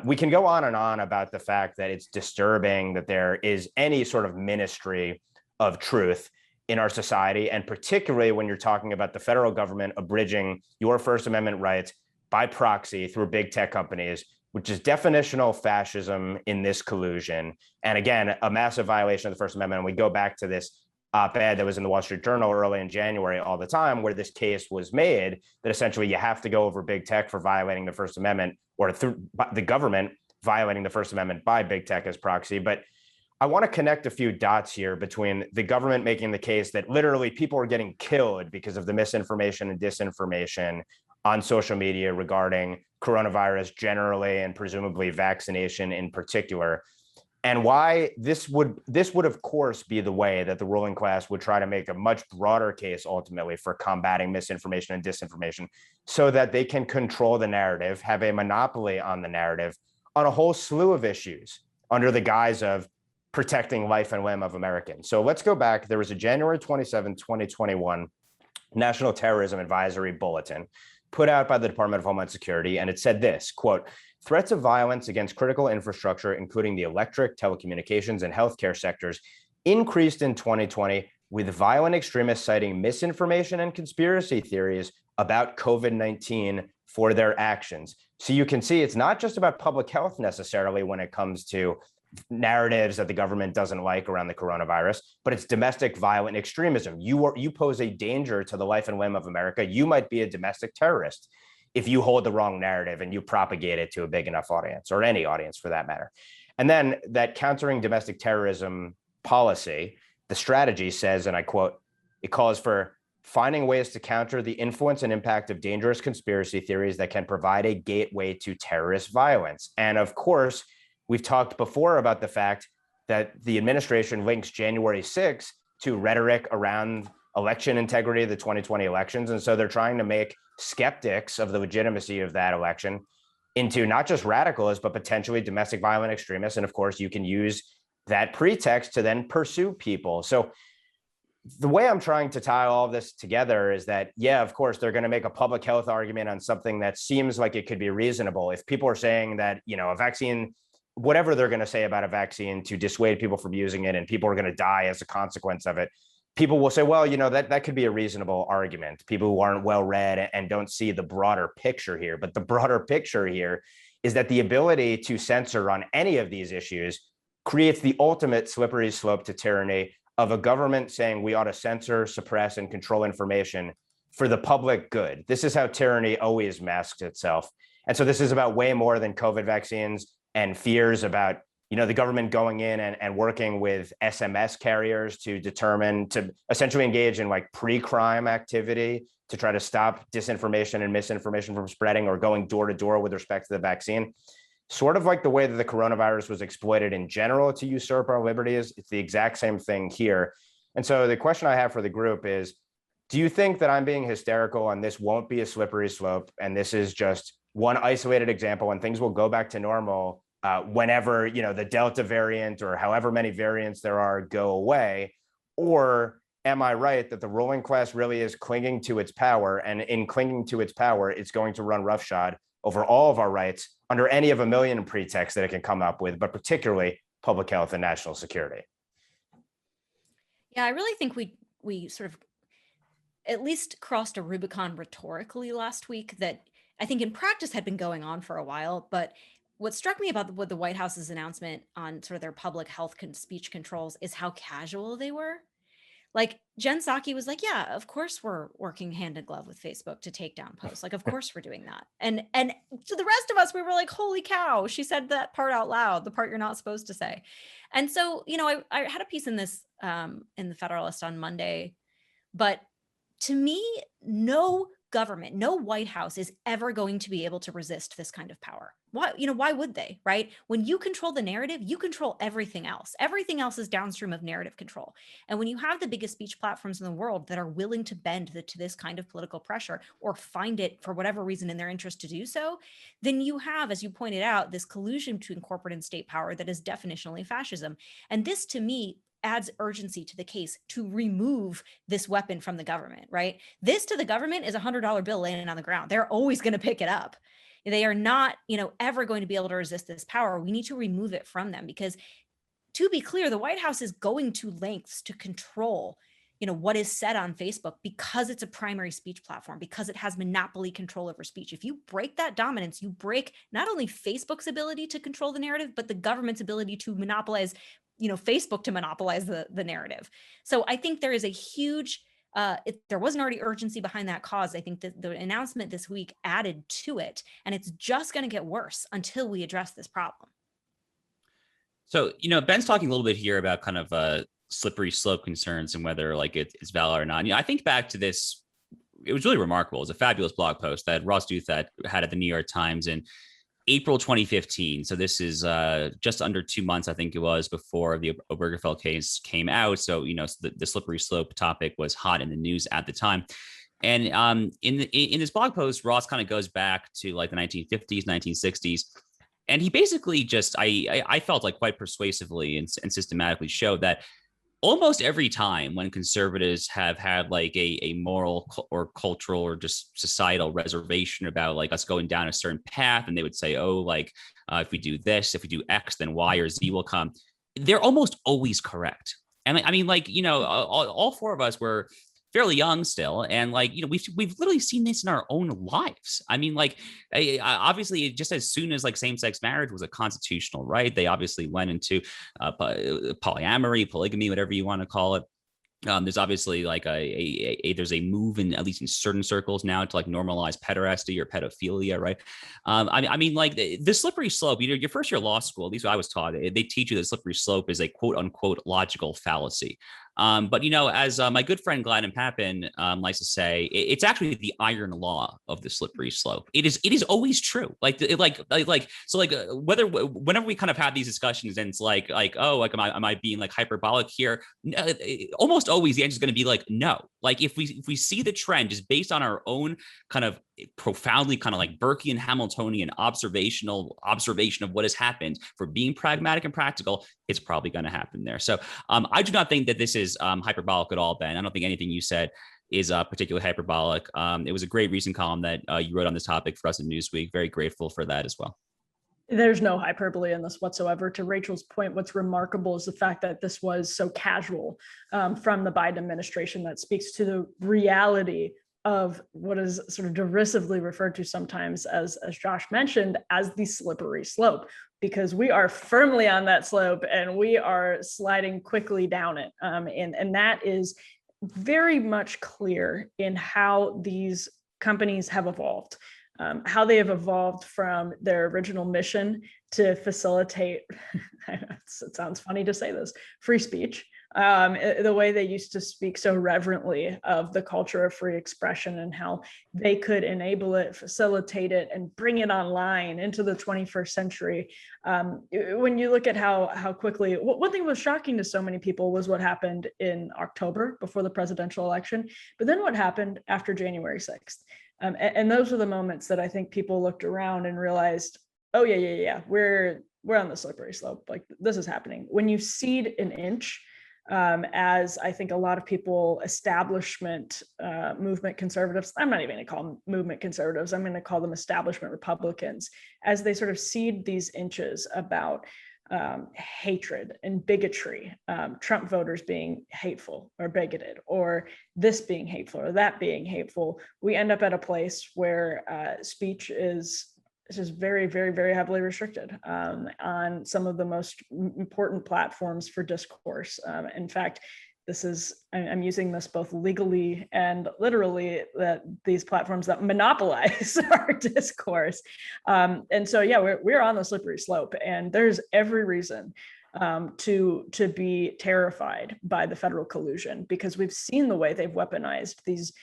We can go on and on about the fact that it's disturbing that there is any sort of ministry of truth in our society, and particularly when you're talking about the federal government abridging your First Amendment rights by proxy through big tech companies, which is definitional fascism in this collusion. And again, a massive violation of the First Amendment. And we go back to this op-ed that was in the Wall Street Journal early in January all the time, where this case was made that essentially you have to go over big tech for violating the First Amendment, or through the government violating the First Amendment by big tech as proxy. But I want to connect a few dots here between the government making the case that literally people are getting killed because of the misinformation and disinformation on social media regarding coronavirus generally, and presumably vaccination in particular, and why this would of course be the way that the ruling class would try to make a much broader case ultimately for combating misinformation and disinformation, so that they can control the narrative, have a monopoly on the narrative on a whole slew of issues under the guise of protecting life and limb of Americans. So let's go back. There was a January 27, 2021 National Terrorism Advisory Bulletin put out by the Department of Homeland Security, and it said this, quote, "Threats of violence against critical infrastructure, including the electric, telecommunications, and healthcare sectors, increased in 2020, with violent extremists citing misinformation and conspiracy theories about COVID-19 for their actions." So you can see it's not just about public health necessarily when it comes to narratives that the government doesn't like around the coronavirus, but it's domestic violent extremism. You pose a danger to the life and limb of America. You might be a domestic terrorist if you hold the wrong narrative and you propagate it to a big enough audience, or any audience for that matter. And then that countering domestic terrorism policy, the strategy says, and I quote, it calls for finding ways to counter the influence and impact of dangerous conspiracy theories that can provide a gateway to terrorist violence. And of course, we've talked before about the fact that the administration links January 6th to rhetoric around election integrity of the 2020 elections. And so they're trying to make skeptics of the legitimacy of that election into not just radicalists, but potentially domestic violent extremists. And of course, you can use that pretext to then pursue people. So the way I'm trying to tie all of this together is that, yeah, of course, they're going to make a public health argument on something that seems like it could be reasonable. If people are saying that, a vaccine, whatever they're going to say about a vaccine to dissuade people from using it, and people are going to die as a consequence of it, people will say, well, that could be a reasonable argument. People who aren't well read and don't see the broader picture here. But the broader picture here is that the ability to censor on any of these issues creates the ultimate slippery slope to tyranny of a government saying we ought to censor, suppress, and control information for the public good. This is how tyranny always masks itself. And so this is about way more than COVID vaccines and fears about the government going in and working with SMS carriers to essentially engage in like pre-crime activity to try to stop disinformation and misinformation from spreading, or going door to door with respect to the vaccine. Sort of like the way that the coronavirus was exploited in general to usurp our liberties, it's the exact same thing here. And so the question I have for the group is, do you think that I'm being hysterical and this won't be a slippery slope, and this is just one isolated example and things will go back to normal whenever the Delta variant or however many variants there are go away? Or am I right that the ruling class really is clinging to its power, and in clinging to its power, it's going to run roughshod over all of our rights under any of a million pretexts that it can come up with, but particularly public health and national security? Yeah, I really think we sort of at least crossed a Rubicon rhetorically last week that I think in practice had been going on for a while. But what struck me about the White House's announcement on sort of their public health speech controls is how casual they were. Like Jen Psaki was like, yeah, of course we're working hand in glove with Facebook to take down posts. Like, of course we're doing that. And to the rest of us, we were like, holy cow, she said that part out loud, the part you're not supposed to say. And so, I had a piece in this in the Federalist on Monday, but to me, no government, no White House is ever going to be able to resist this kind of power. Why would they, right? When you control the narrative, you control everything else. Everything else is downstream of narrative control. And when you have the biggest speech platforms in the world that are willing to bend to this kind of political pressure, or find it for whatever reason in their interest to do so, then you have, as you pointed out, this collusion between corporate and state power that is definitionally fascism. And this, to me, adds urgency to the case to remove this weapon from the government, right? This to the government is $100 bill laying on the ground. They're always going to pick it up. They are not, ever going to be able to resist this power. We need to remove it from them, because to be clear, the White House is going to lengths to control, what is said on Facebook, because it's a primary speech platform, because it has monopoly control over speech. If you break that dominance, you break not only Facebook's ability to control the narrative, but the government's ability to monopolize Facebook to monopolize the narrative. So I think there is a huge, there wasn't already urgency behind that cause. I think that the announcement this week added to it, and it's just going to get worse until we address this problem. So, Ben's talking a little bit here about kind of slippery slope concerns and whether like it's valid or not. I think back to this, it was really remarkable. It was a fabulous blog post that Ross Douthat had at the New York Times in April 2015. So this is just under 2 months, I think it was, before the Obergefell case came out. So, the slippery slope topic was hot in the news at the time. And in this blog post, Ross kind of goes back to like the 1950s, 1960s. And he basically just, I felt like quite persuasively and systematically showed that almost every time when conservatives have had like a moral or cultural or just societal reservation about like us going down a certain path, and they would say, oh, like if we do this, if we do X, then Y or Z will come. They're almost always correct. And I mean, like, all four of us were fairly young still. And like, we've literally seen this in our own lives. I mean, like, obviously, just as soon as like same-sex marriage was a constitutional right, they obviously went into polyamory, polygamy, whatever you want to call it. There's obviously like there's a move in, at least in certain circles now, to like normalize pederasty or pedophilia, right? I mean, like the slippery slope, your first year of law school, at least what I was taught, they teach you that slippery slope is a quote unquote logical fallacy. But as my good friend Gladden Papin likes to say, it's actually the iron law of the slippery slope. It is always true. Whenever we kind of have these discussions and it's like oh, like am I being like hyperbolic here? Almost always the answer is going to be like no. Like if we see the trend just based on our own kind of profoundly kind of like Burkean Hamiltonian observation of what has happened, for being pragmatic and practical, it's probably going to happen there. So I do not think that this is hyperbolic at all, Ben. I don't think anything you said is particularly hyperbolic. It was a great recent column that you wrote on this topic for us in Newsweek. Very grateful for that as well. There's no hyperbole in this whatsoever. To Rachel's point, what's remarkable is the fact that this was so casual from the Biden administration. That speaks to the reality of what is sort of derisively referred to sometimes, as Josh mentioned, as the slippery slope, because we are firmly on that slope and we are sliding quickly down it. And that is very much clear in how these companies have evolved. How they have evolved from their original mission to facilitate, it sounds funny to say this, free speech, the way they used to speak so reverently of the culture of free expression and how they could enable it, facilitate it, and bring it online into the 21st century. When you look at how quickly, one thing was shocking to so many people was what happened in October before the presidential election, but then what happened after January 6th. And those were the moments that I think people looked around and realized, oh yeah, we're on the slippery slope. Like, this is happening. When you cede an inch, as I think a lot of people, establishment movement conservatives, I'm not even going to call them movement conservatives, I'm going to call them establishment Republicans, as they sort of cede these inches about hatred and bigotry, Trump voters being hateful or bigoted, or this being hateful or that being hateful, we end up at a place where speech is just very, very, very heavily restricted on some of the most important platforms for discourse. In fact, I'm using this both legally and literally, that these platforms that monopolize our discourse. And so, yeah, we're on the slippery slope, and there's every reason to be terrified by the federal collusion, because we've seen the way they've weaponized these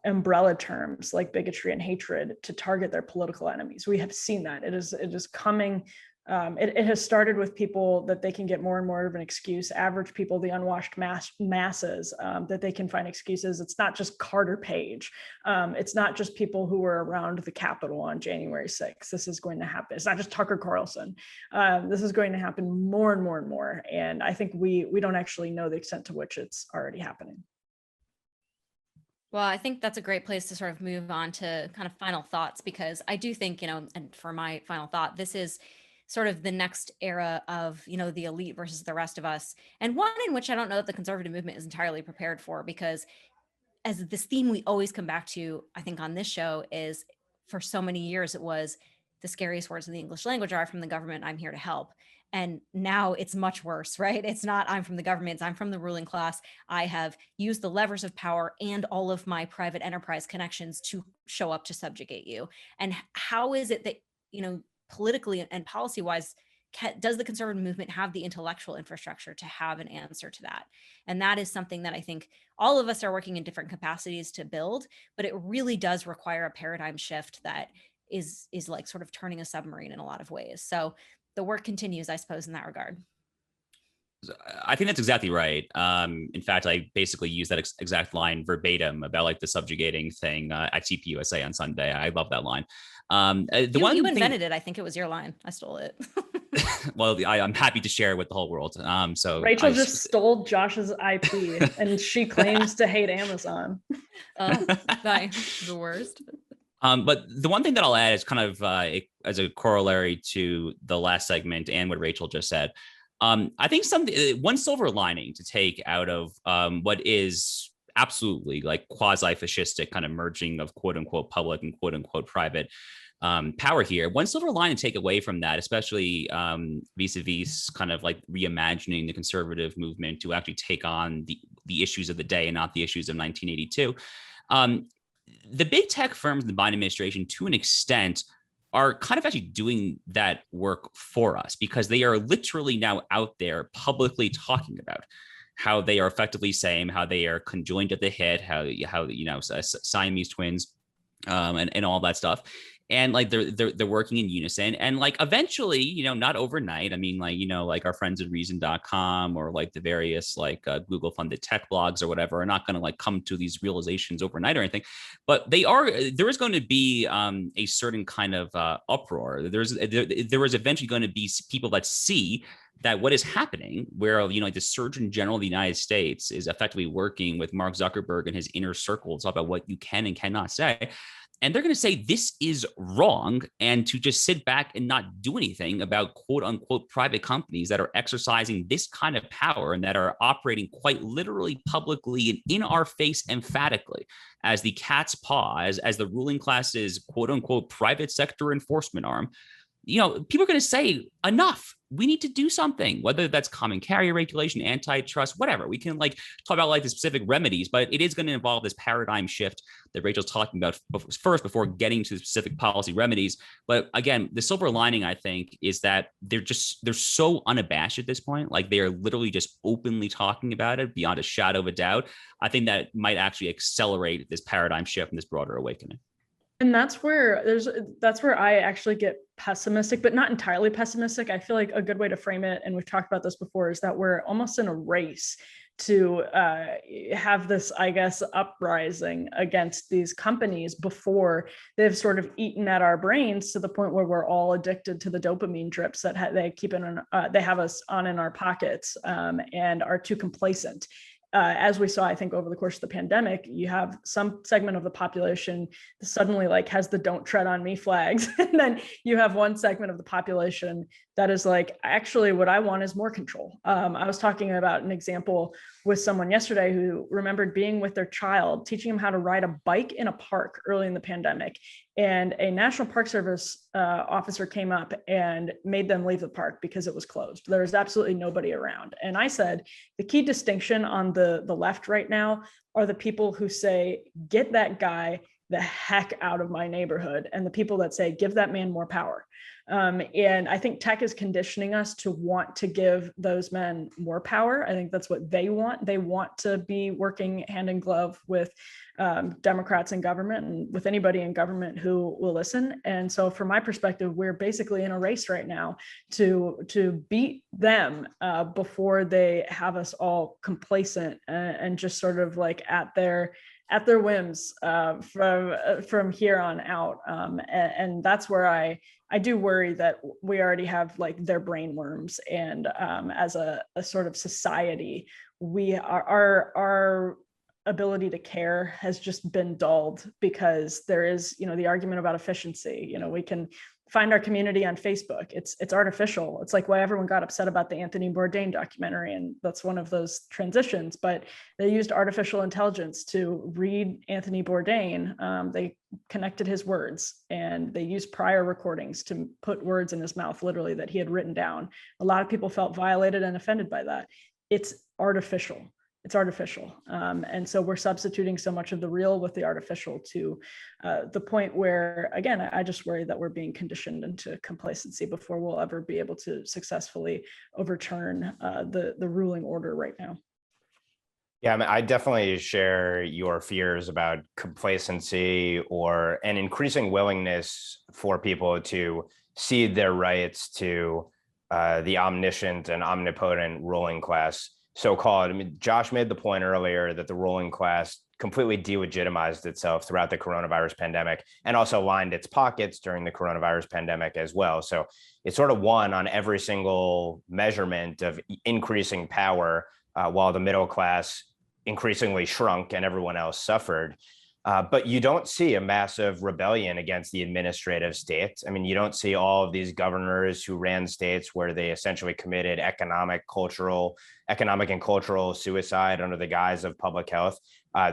umbrella terms like bigotry and hatred to target their political enemies. We have seen that. It is coming. It has started with people that they can get more and more of an excuse, average people, the unwashed masses, that they can find excuses. It's not just Carter Page. It's not just people who were around the Capitol on January 6th. This is going to happen. It's not just Tucker Carlson. This is going to happen more and more and more. And I think we don't actually know the extent to which it's already happening. Well, I think that's a great place to sort of move on to kind of final thoughts, because I do think, and for my final thought, this is sort of the next era of, the elite versus the rest of us. And one in which I don't know that the conservative movement is entirely prepared for, because as this theme we always come back to, I think on this show, is for so many years, it was the scariest words in the English language are, "From the government, I'm here to help." And now it's much worse, right? It's not "I'm from the government," it's "I'm from the ruling class. I have used the levers of power and all of my private enterprise connections to show up to subjugate you." And how is it that, politically and policy-wise, does the conservative movement have the intellectual infrastructure to have an answer to that? And that is something that I think all of us are working in different capacities to build, but it really does require a paradigm shift that is like sort of turning a submarine in a lot of ways. So the work continues, I suppose, in that regard. I think that's exactly right. In fact, I basically used that exact line verbatim about like the subjugating thing at TPUSA on Sunday. I love that line. You invented it. I think it was your line. I stole it. Well, I'm happy to share it with the whole world. So Rachel just stole Josh's IP, and she claims to hate Amazon. The worst. But the one thing that I'll add is kind of as a corollary to the last segment and what Rachel just said. I think one silver lining to take out of what is absolutely like quasi-fascistic kind of merging of quote unquote public and quote unquote private power here. One silver line to take away from that, especially vis-a-vis kind of like reimagining the conservative movement to actually take on the issues of the day and not the issues of 1982. The big tech firms in the Biden administration, to an extent, are kind of actually doing that work for us, because they are literally now out there publicly talking about how they are effectively saying how they are conjoined at the hip, how Siamese twins, and all that stuff. and like they're working in unison, and like eventually, you know, not overnight. I mean, like, you know, like our friends at reason.com or like the various like Google funded tech blogs or whatever are not going to like come to these realizations overnight or anything, but there is going to be a certain kind of uproar. There is eventually going to be people that see that what is happening, where, you know, like the Surgeon General of the United States is effectively working with Mark Zuckerberg and his inner circle to talk about what you can and cannot say. And they're going to say this is wrong, and to just sit back and not do anything about quote unquote private companies that are exercising this kind of power and that are operating quite literally publicly and in our face emphatically as the cat's paw, as the ruling class's quote unquote private sector enforcement arm. You know, people are going to say enough. We need to do something, whether that's common carrier regulation, antitrust, whatever. We can like talk about like the specific remedies, but it is going to involve this paradigm shift that Rachel's talking about first before getting to the specific policy remedies. But again, the silver lining, I think, is that they're so unabashed at this point. Like they are literally just openly talking about it beyond a shadow of a doubt. I think that might actually accelerate this paradigm shift and this broader awakening. And that's where I actually get pessimistic, but not entirely pessimistic. I feel like a good way to frame it, and we've talked about this before, is that we're almost in a race to have this, I guess, uprising against these companies before they've sort of eaten at our brains to the point where we're all addicted to the dopamine drips that they have us on in our pockets, and are too complacent. As we saw, I think, over the course of the pandemic, you have some segment of the population suddenly like has the "don't tread on me" flags. And then you have one segment of the population that is like, actually, what I want is more control. I was talking about an example with someone yesterday who remembered being with their child, teaching them how to ride a bike in a park early in the pandemic. And a National Park Service officer came up and made them leave the park because it was closed. There was absolutely nobody around. And I said, the key distinction on the left right now are the people who say, get that guy the heck out of my neighborhood, and the people that say, give that man more power. And I think tech is conditioning us to want to give those men more power. I think that's what they want. They want to be working hand in glove with Democrats in government and with anybody in government who will listen. And so from my perspective, we're basically in a race right now to beat them before they have us all complacent and just sort of like at their whims from here on out. And that's where I do worry that we already have like their brain worms. And as a sort of society, our ability to care has just been dulled because there is, you know, the argument about efficiency. You know, we can find our community on Facebook. It's artificial. It's like why everyone got upset about the Anthony Bourdain documentary. And that's one of those transitions, but they used artificial intelligence to read Anthony Bourdain. They connected his words and they used prior recordings to put words in his mouth, literally, that he had written down. A lot of people felt violated and offended by that. It's artificial. It's artificial. And so we're substituting so much of the real with the artificial to the point where, again, I just worry that we're being conditioned into complacency before we'll ever be able to successfully overturn the ruling order right now. Yeah, I mean, I definitely share your fears about complacency or an increasing willingness for people to cede their rights to the omniscient and omnipotent ruling class. So-called. I mean, Josh made the point earlier that the ruling class completely delegitimized itself throughout the coronavirus pandemic and also lined its pockets during the coronavirus pandemic as well. So it sort of won on every single measurement of increasing power while the middle class increasingly shrunk and everyone else suffered. But you don't see a massive rebellion against the administrative state. I mean, you don't see all of these governors who ran states where they essentially committed economic and cultural suicide under the guise of public health.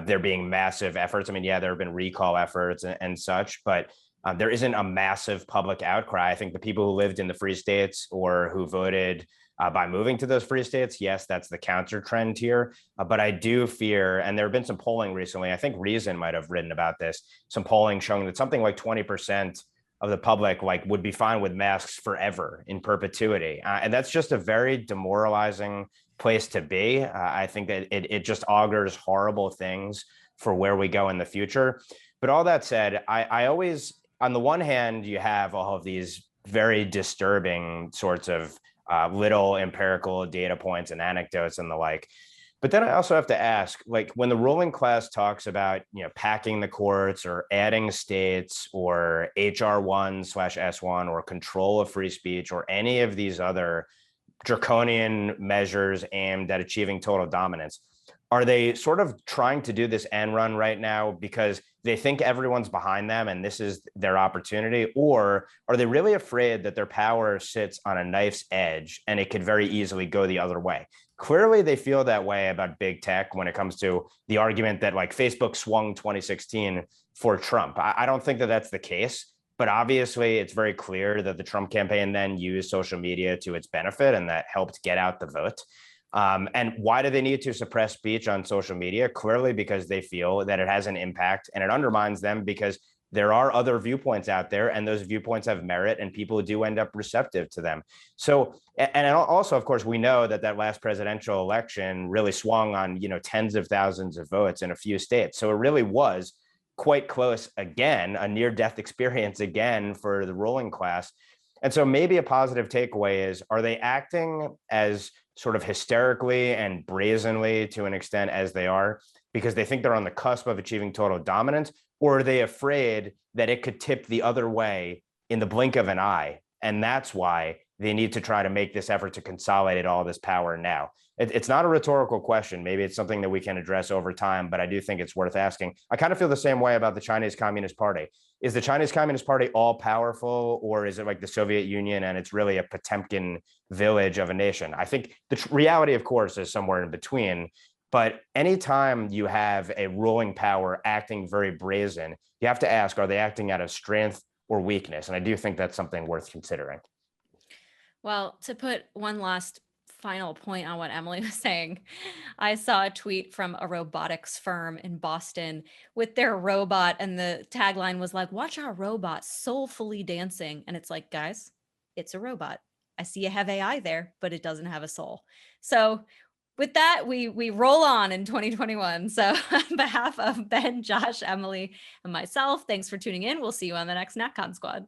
There being massive efforts. I mean, yeah, there have been recall efforts and such, but there isn't a massive public outcry. I think the people who lived in the free states or who voted by moving to those free states, yes, that's the counter trend here. But I do fear, and there have been some polling recently, I think Reason might have written about this, some polling showing that something like 20% of the public would be fine with masks forever in perpetuity. And that's just a very demoralizing place to be. I think that it just augurs horrible things for where we go in the future. But all that said, I always on the one hand, you have all of these very disturbing sorts of little empirical data points and anecdotes and the like. But then I also have to ask, like, when the ruling class talks about, packing the courts or adding states or HR1/S1 or control of free speech or any of these other draconian measures aimed at achieving total dominance, are they sort of trying to do this end run right now because they think everyone's behind them and this is their opportunity? Or are they really afraid that their power sits on a knife's edge and it could very easily go the other way? Clearly, they feel that way about big tech when it comes to the argument that like Facebook swung 2016 for Trump. I don't think that that's the case. But obviously, it's very clear that the Trump campaign then used social media to its benefit, and that helped get out the vote. And why do they need to suppress speech on social media? Clearly, because they feel that it has an impact and it undermines them because there are other viewpoints out there and those viewpoints have merit and people do end up receptive to them. So, and also, of course, we know that that last presidential election really swung on, tens of thousands of votes in a few states. So it really was quite close again, a near-death experience again for the ruling class. And so maybe a positive takeaway is, are they acting as sort of hysterically and brazenly to an extent as they are because they think they're on the cusp of achieving total dominance, or are they afraid that it could tip the other way in the blink of an eye? And that's why they need to try to make this effort to consolidate all this power now. It's not a rhetorical question. Maybe it's something that we can address over time, but I do think it's worth asking. I kind of feel the same way about the Chinese Communist Party. Is the Chinese Communist Party all powerful, or is it like the Soviet Union and it's really a Potemkin village of a nation? I think the reality, of course, is somewhere in between. But anytime you have a ruling power acting very brazen, you have to ask, are they acting out of strength or weakness? And I do think that's something worth considering. Well, to put one last final point on what Emily was saying, I saw a tweet from a robotics firm in Boston with their robot, and the tagline was like, "Watch our robot soulfully dancing." And it's like, guys, it's a robot. I see you have AI there, but it doesn't have a soul. So with that, we roll on in 2021. So on behalf of Ben, Josh, Emily, and myself, thanks for tuning in. We'll see you on the next NatCon Squad.